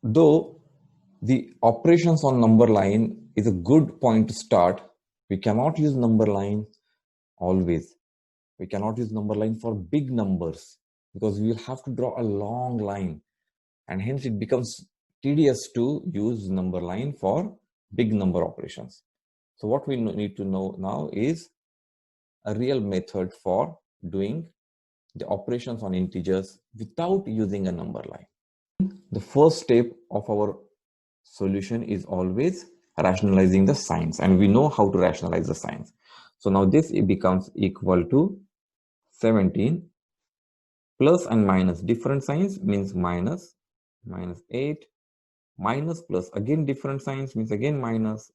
Though the operations on number line is a good point to start, we cannot use number line always. We cannot use number line for big numbers because we will have to draw a long line, and hence it becomes tedious to use number line for big number operations. So what we need to know now is a real method for doing the operations on integers without using a number line. The first step of our solution is always rationalizing the signs, and we know how to rationalize the signs. So now this becomes equal to 17 plus and minus different signs means minus 8, minus plus again different signs means again minus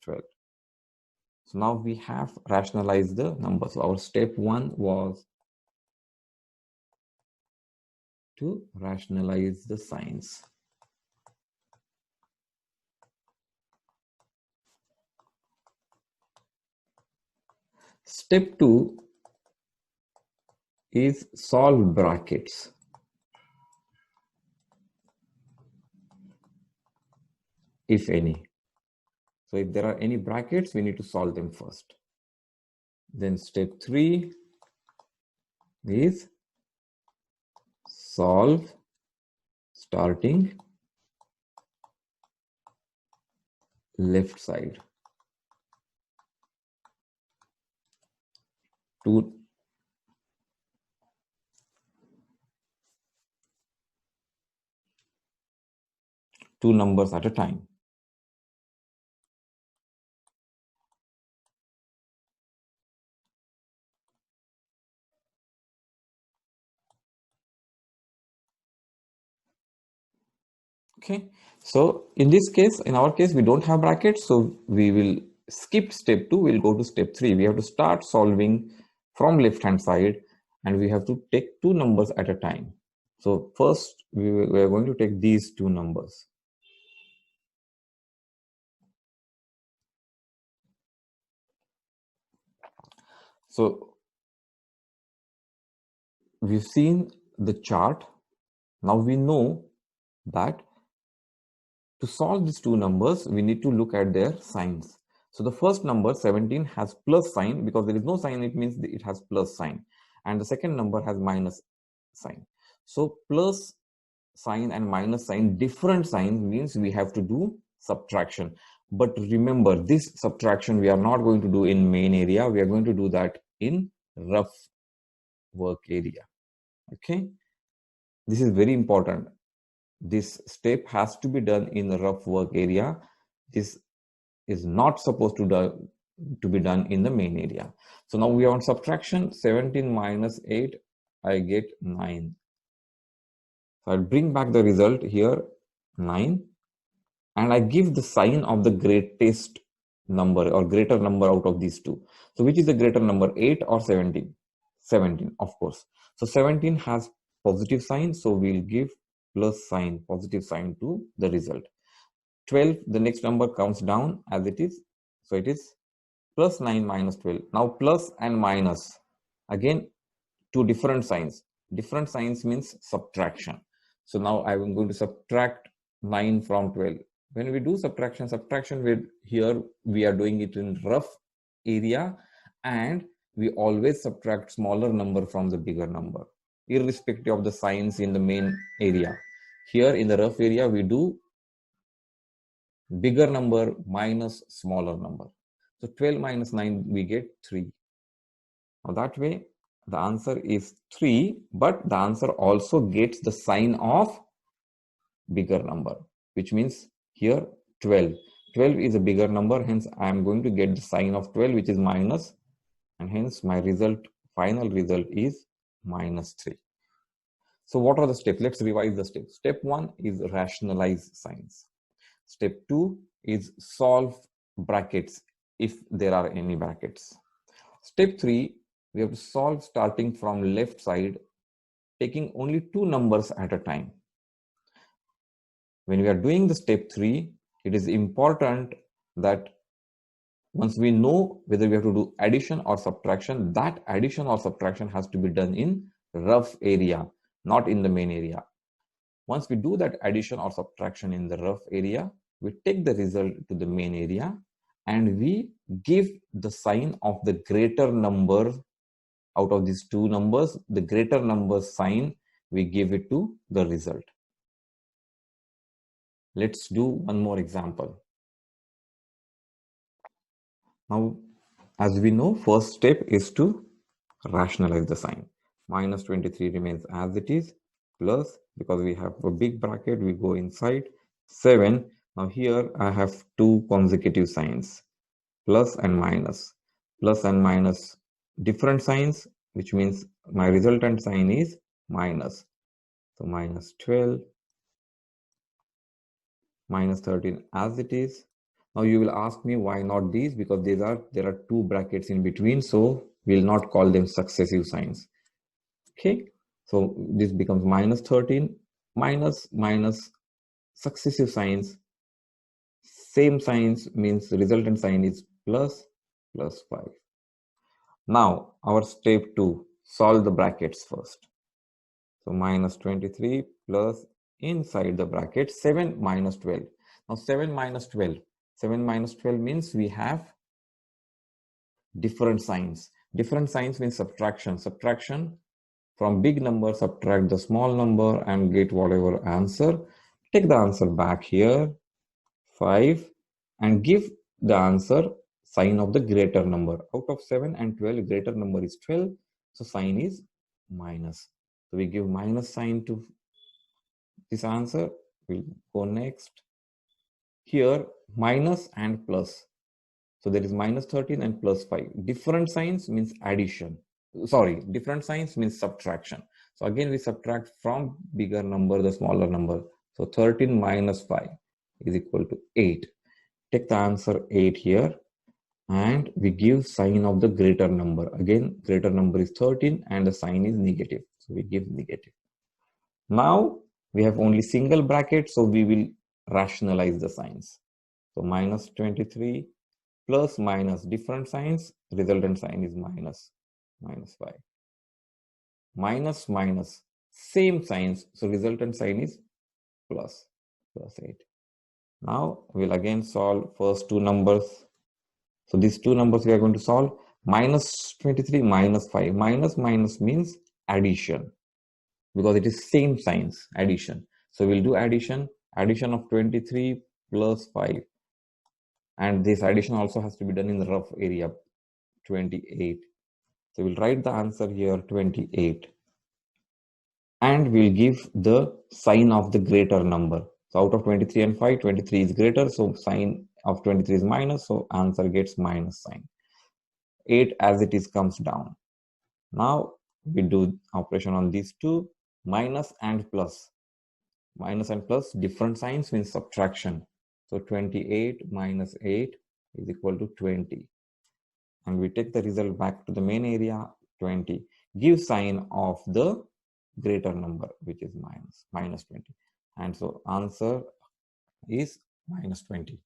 12. So now we have rationalized the numbers. So our step 1 was to rationalize the signs. Step 2 is solve brackets. If any. So if there are any brackets, we need to solve them first. Then step 3 is solve starting left side. Two numbers at a time. Okay, so in this case, in our case, we don't have brackets, so we will skip step 2, we'll go to step 3. We have to start solving from left hand side, and we have to take 2 numbers at a time. So first, we are going to take these 2 numbers. So we've seen the chart. Now we know that to solve these 2 numbers, we need to look at their signs. So the first number 17 has plus sign because there is no sign, it means it has plus sign. And the second number has minus sign. So plus sign and minus sign, different signs means we have to do subtraction. But remember, this subtraction we are not going to do in main area. We are going to do that in rough work area. Okay. This is very important. This step has to be done in the rough work area. This is not supposed to be done in the main area. So now we are on subtraction. 17 minus 8, I get 9. So I'll bring back the result here, 9, and I give the sign of the greatest number or greater number out of these 2. So which is the greater number, 8 or 17? 17, of course. So 17 has positive sign, so we'll give plus sign, positive sign to the result. 12, the next number comes down as it is. So it is plus 9 minus 12. Now plus and minus, again 2 different signs. Different signs means subtraction. So now I am going to subtract 9 from 12. When we do subtraction with here we are doing it in rough area, and we always subtract smaller number from the bigger number, irrespective of the signs in the main area. Here in the rough area, we do bigger number minus smaller number. So 12 minus 9, we get 3. Now that way, the answer is 3, but the answer also gets the sign of bigger number, which means here 12. 12 is a bigger number, hence I am going to get the sign of 12, which is minus, and hence my result, final result is minus 3. So what are the steps? Let's revise the steps. Step 1 is rationalize signs. Step 2 is solve brackets if there are any brackets. Step 3, we have to solve starting from left side, taking only 2 numbers at a time. When we are doing the step 3, it is important that once we know whether we have to do addition or subtraction, that addition or subtraction has to be done in rough area, not in the main area. Once we do that addition or subtraction in the rough area, we take the result to the main area and we give the sign of the greater number out of these two numbers, the greater number sign, we give it to the result. Let's do one more example. Now, as we know, first step is to rationalize the sign. Minus 23 remains as it is, plus, because we have a big bracket, we go inside 7. Now here I have two consecutive signs, plus and minus. Plus and minus different signs, which means my resultant sign is minus. So minus 12, minus 13 as it is. Now you will ask me why not these, because there are two brackets in between, so we'll not call them successive signs. Okay, so this becomes minus 13, minus successive signs, same signs means resultant sign is plus 5. Now our step 2, solve the brackets first. So minus 23 plus inside the bracket 7 minus 12. Now 7 minus 12 means we have different signs. Different signs means subtraction. Subtraction, from big number subtract the small number and get whatever answer. Take the answer back here 5 and give the answer sign of the greater number. Out of 7 and 12, greater number is 12, so sign is minus. So we give minus sign to this answer. We'll go next. Here minus and plus. So there is minus 13 and plus 5. Different signs means addition. Sorry, different signs means subtraction. So again we subtract from bigger number the smaller number. So 13 minus 5 is equal to 8. Take the answer 8 here and we give sign of the greater number. Again, greater number is 13 and the sign is negative. So we give negative. Now we have only single bracket, so we will rationalize the signs. So minus 23 plus minus different signs, resultant sign is minus 5. Minus same signs, so resultant sign is plus 8. Now we'll again solve first two numbers. So these two numbers we are going to solve. Minus 23 minus 5. Minus means addition, because it is same signs, addition. So we'll do addition of 23 plus 5. And this addition also has to be done in the rough area, 28. So we'll write the answer here, 28. And we'll give the sign of the greater number. So out of 23 and 5, 23 is greater, so sign of 23 is minus, so answer gets minus sign. 8 as it is comes down. Now we do operation on these two, minus and plus. Minus and plus, different signs means subtraction. So 28 minus 8 is equal to 20. And we take the result back to the main area, 20. Give sign of the greater number, which is minus 20. And so answer is minus 20.